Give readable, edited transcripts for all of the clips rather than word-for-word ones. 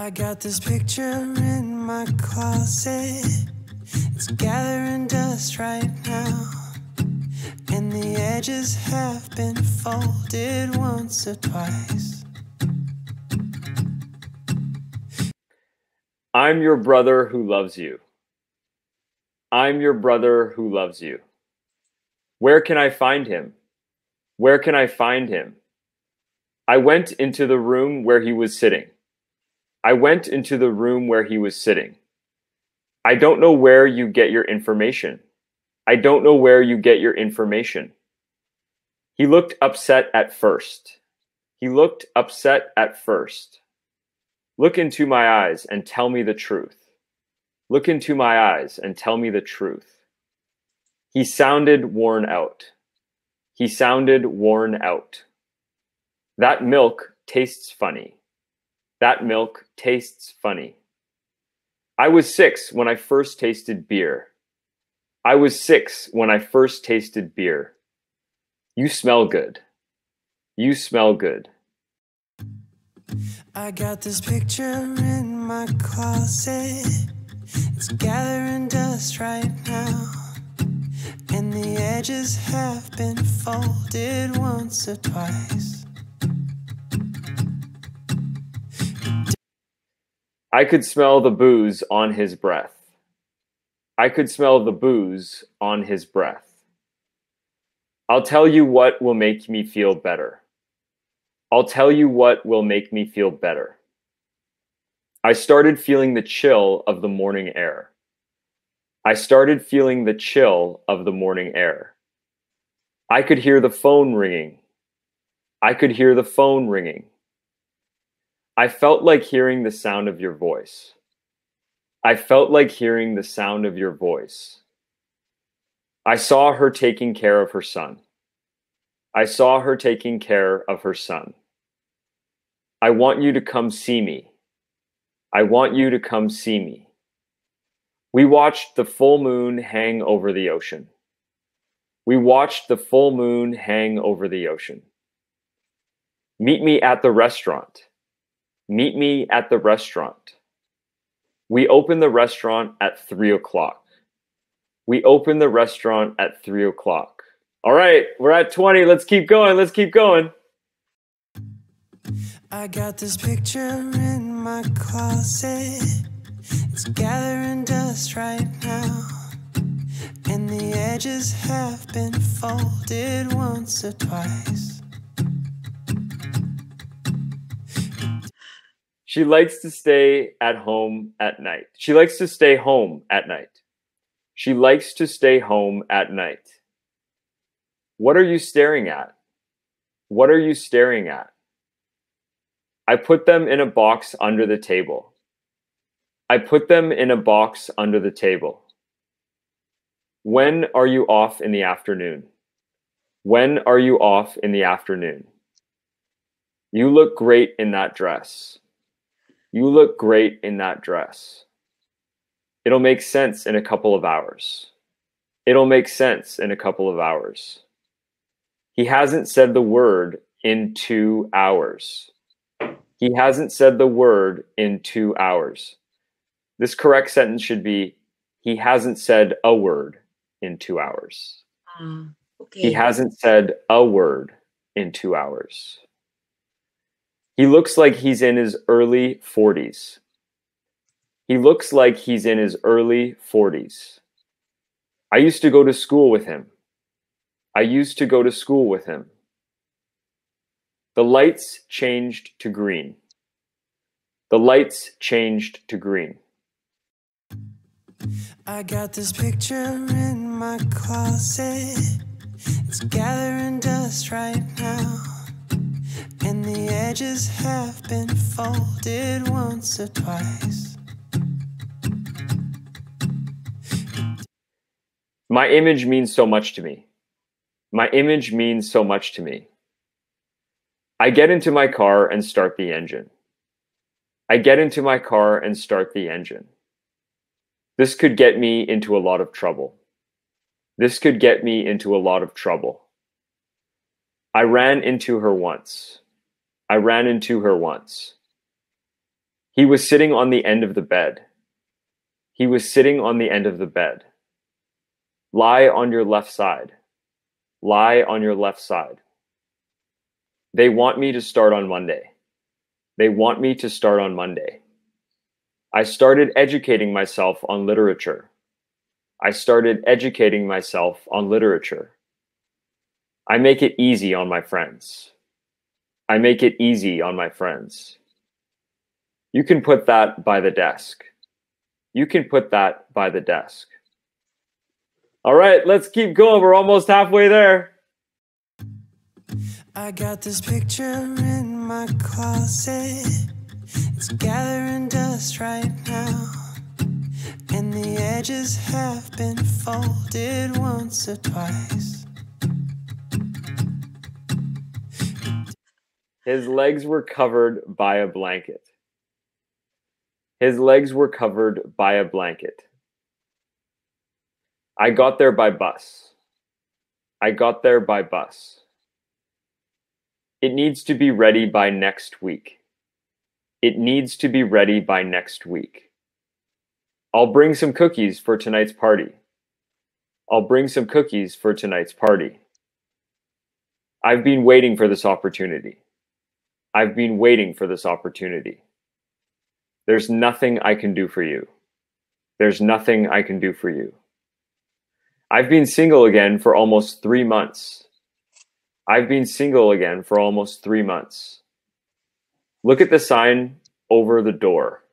I got this picture in my closet. It's gathering dust right now, and the edges have been folded once or twice. I'm your brother who loves you. I'm your brother who loves you. Where can I find him? Where can I find him? I went into the room where he was sitting. I went into the room where he was sitting. I don't know where you get your information. I don't know where you get your information. He looked upset at first. He looked upset at first. Look into my eyes and tell me the truth. Look into my eyes and tell me the truth. He sounded worn out. He sounded worn out. That milk tastes funny. That milk tastes funny. I was 6 when I first tasted beer. I was 6 when I first tasted beer. You smell good. You smell good. I got this picture in my closet. It's gathering dust right now, and the edges have been folded once or twice. I could smell the booze on his breath. I could smell the booze on his breath. I'll tell you what will make me feel better. I'll tell you what will make me feel better. I started feeling the chill of the morning air. I started feeling the chill of the morning air. I could hear the phone ringing. I could hear the phone ringing. I felt like hearing the sound of your voice. I felt like hearing the sound of your voice. I saw her taking care of her son. I saw her taking care of her son. I want you to come see me. I want you to come see me. We watched the full moon hang over the ocean. We watched the full moon hang over the ocean. Meet me at the restaurant. Meet me at the restaurant. We open the restaurant at 3 o'clock. We open the restaurant at 3 o'clock. All right, we're at 20. Let's keep going. Let's keep going. I got this picture in my closet. It's gathering dust right now, and the edges have been folded once or twice. She likes to stay at home at night. She likes to stay home at night. She likes to stay home at night. What are you staring at? What are you staring at? I put them in a box under the table. I put them in a box under the table. When are you off in the afternoon? When are you off in the afternoon? You look great in that dress. You look great in that dress. It'll make sense in a couple of hours. It'll make sense in a couple of hours. He hasn't said the word in 2 hours. He hasn't said the word in 2 hours. This correct sentence should be, he hasn't said a word in 2 hours. Okay. He hasn't said a word in 2 hours. He looks like he's in his early 40s. He looks like he's in his early 40s. I used to go to school with him. I used to go to school with him. The lights changed to green. The lights changed to green. I got this picture in my closet. It's gathering dust right now, and the edges have been folded once or twice. My image means so much to me. My image means so much to me. I get into my car and start the engine. I get into my car and start the engine. This could get me into a lot of trouble. This could get me into a lot of trouble. I ran into her once. I ran into her once. He was sitting on the end of the bed. He was sitting on the end of the bed. Lie on your left side. Lie on your left side. They want me to start on Monday. They want me to start on Monday. I started educating myself on literature. I started educating myself on literature. I make it easy on my friends. I make it easy on my friends. You can put that by the desk. You can put that by the desk. All right, let's keep going. We're almost halfway there. I got this picture in my closet. It's gathering dust right now, and the edges have been folded once or twice. His legs were covered by a blanket. His legs were covered by a blanket. I got there by bus. I got there by bus. It needs to be ready by next week. It needs to be ready by next week. I'll bring some cookies for tonight's party. I'll bring some cookies for tonight's party. I've been waiting for this opportunity. I've been waiting for this opportunity. There's nothing I can do for you. There's nothing I can do for you. I've been single again for almost 3 months. I've been single again for almost 3 months. Look at the sign over the door.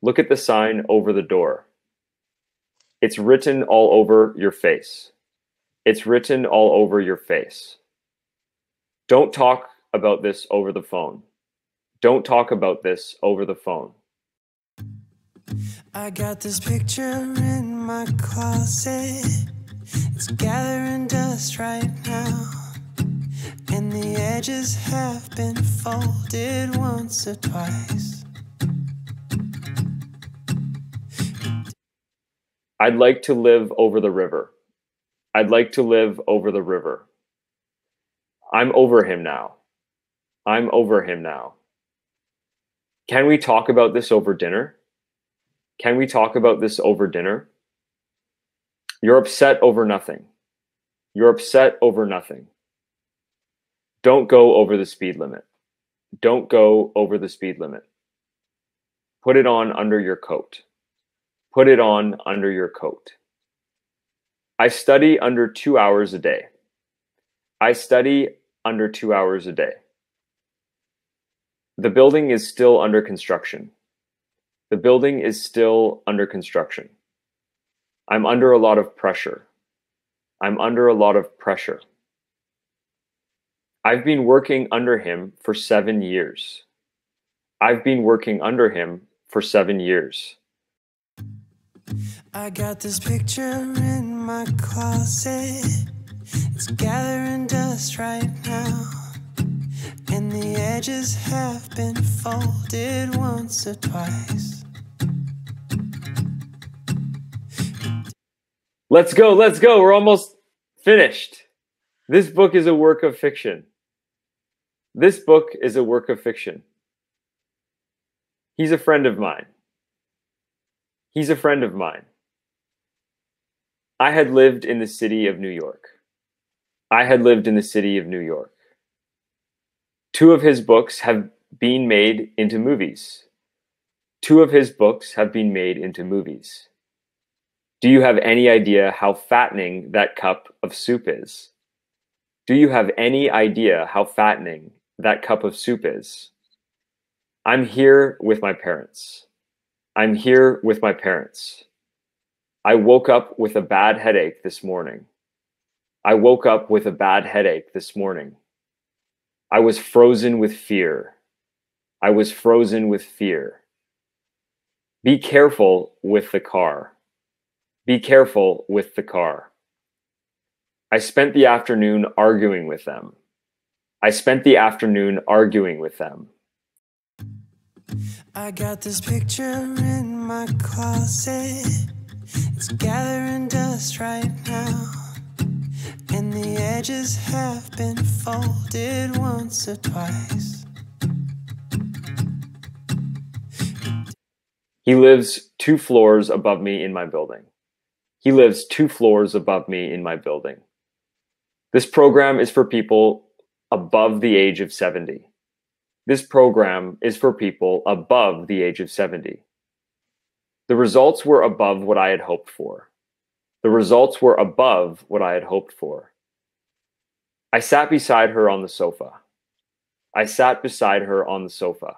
Look at the sign over the door. It's written all over your face. It's written all over your face. Don't talk about this over the phone. Don't talk about this over the phone. I got this picture in my closet. It's gathering dust right now, and the edges have been folded once or twice. I'd like to live over the river. I'd like to live over the river. I'm over him now. I'm over him now. Can we talk about this over dinner? Can we talk about this over dinner? You're upset over nothing. You're upset over nothing. Don't go over the speed limit. Don't go over the speed limit. Put it on under your coat. Put it on under your coat. I study under 2 hours a day. I study under 2 hours a day. The building is still under construction. The building is still under construction. I'm under a lot of pressure. I'm under a lot of pressure. I've been working under him for 7 years. I've been working under him for 7 years. I got this picture in my closet. It's gathering dust right now, and the edges have been folded once or twice. Let's go, let's go. We're almost finished. This book is a work of fiction. This book is a work of fiction. He's a friend of mine. He's a friend of mine. I had lived in the city of New York. I had lived in the city of New York. 2 of his books have been made into movies. 2 of his books have been made into movies. Do you have any idea how fattening that cup of soup is? Do you have any idea how fattening that cup of soup is? I'm here with my parents. I'm here with my parents. I woke up with a bad headache this morning. I woke up with a bad headache this morning. I was frozen with fear. I was frozen with fear. Be careful with the car. Be careful with the car. I spent the afternoon arguing with them. I spent the afternoon arguing with them. I got this picture in my closet. It's gathering dust right now, and the edges have been folded once or twice. He lives 2 floors above me in my building. He lives 2 floors above me in my building. This program is for people above the age of 70. This program is for people above the age of 70. The results were above what I had hoped for. The results were above what I had hoped for. I sat beside her on the sofa. I sat beside her on the sofa.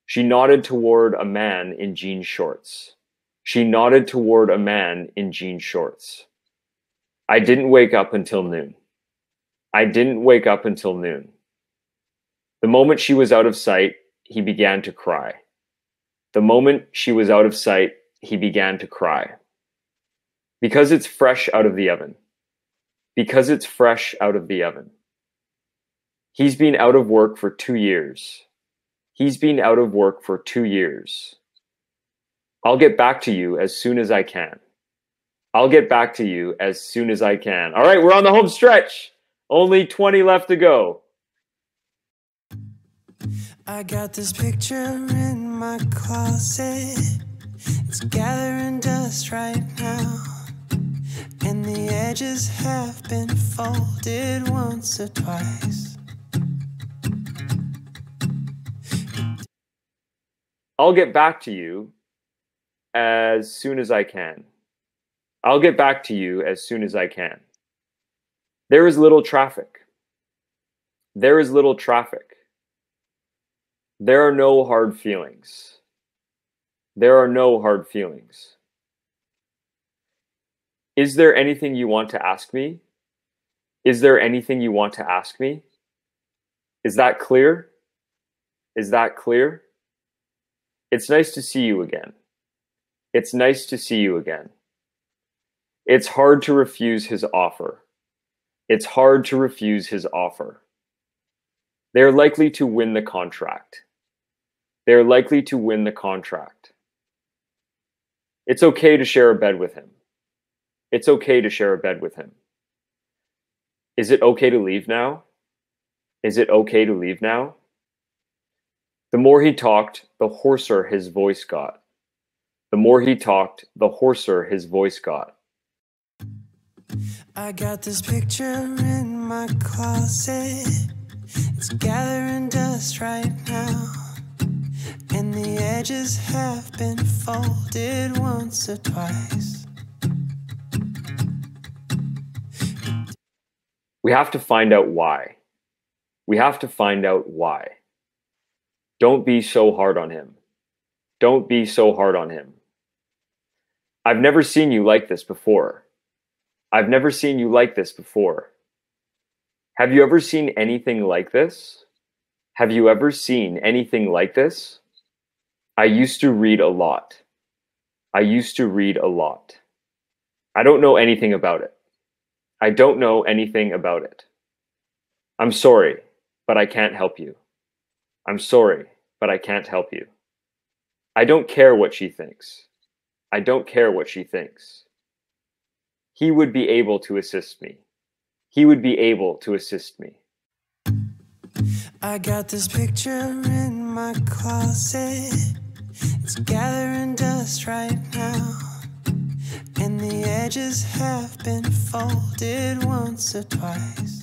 She nodded toward a man in jean shorts. She nodded toward a man in jean shorts. I didn't wake up until noon. I didn't wake up until noon. The moment she was out of sight, he began to cry. The moment she was out of sight, he began to cry. Because it's fresh out of the oven. Because it's fresh out of the oven. He's been out of work for 2 years. He's been out of work for 2 years. I'll get back to you as soon as I can. I'll get back to you as soon as I can. All right, we're on the home stretch. Only 20 left to go. I got this picture in my closet. It's gathering dust right now. And the edges have been folded once or twice. I'll get back to you as soon as I can. I'll get back to you as soon as I can. There is little traffic. There is little traffic. There are no hard feelings. There are no hard feelings. Is there anything you want to ask me? Is there anything you want to ask me? Is that clear? Is that clear? It's nice to see you again. It's nice to see you again. It's hard to refuse his offer. It's hard to refuse his offer. They're likely to win the contract. They're likely to win the contract. It's okay to share a bed with him. It's okay to share a bed with him. Is it okay to leave now? Is it okay to leave now? The more he talked, the hoarser his voice got. The more he talked, the hoarser his voice got. I got this picture in my closet. It's gathering dust right now. And the edges have been folded once or twice. We have to find out why. We have to find out why. Don't be so hard on him. Don't be so hard on him. I've never seen you like this before. I've never seen you like this before. Have you ever seen anything like this? Have you ever seen anything like this? I used to read a lot. I used to read a lot. I don't know anything about it. I don't know anything about it. I'm sorry, but I can't help you. I'm sorry, but I can't help you. I don't care what she thinks. I don't care what she thinks. He would be able to assist me. He would be able to assist me. I got this picture in my closet. It's gathering dust right now. And the edges have been folded once or twice.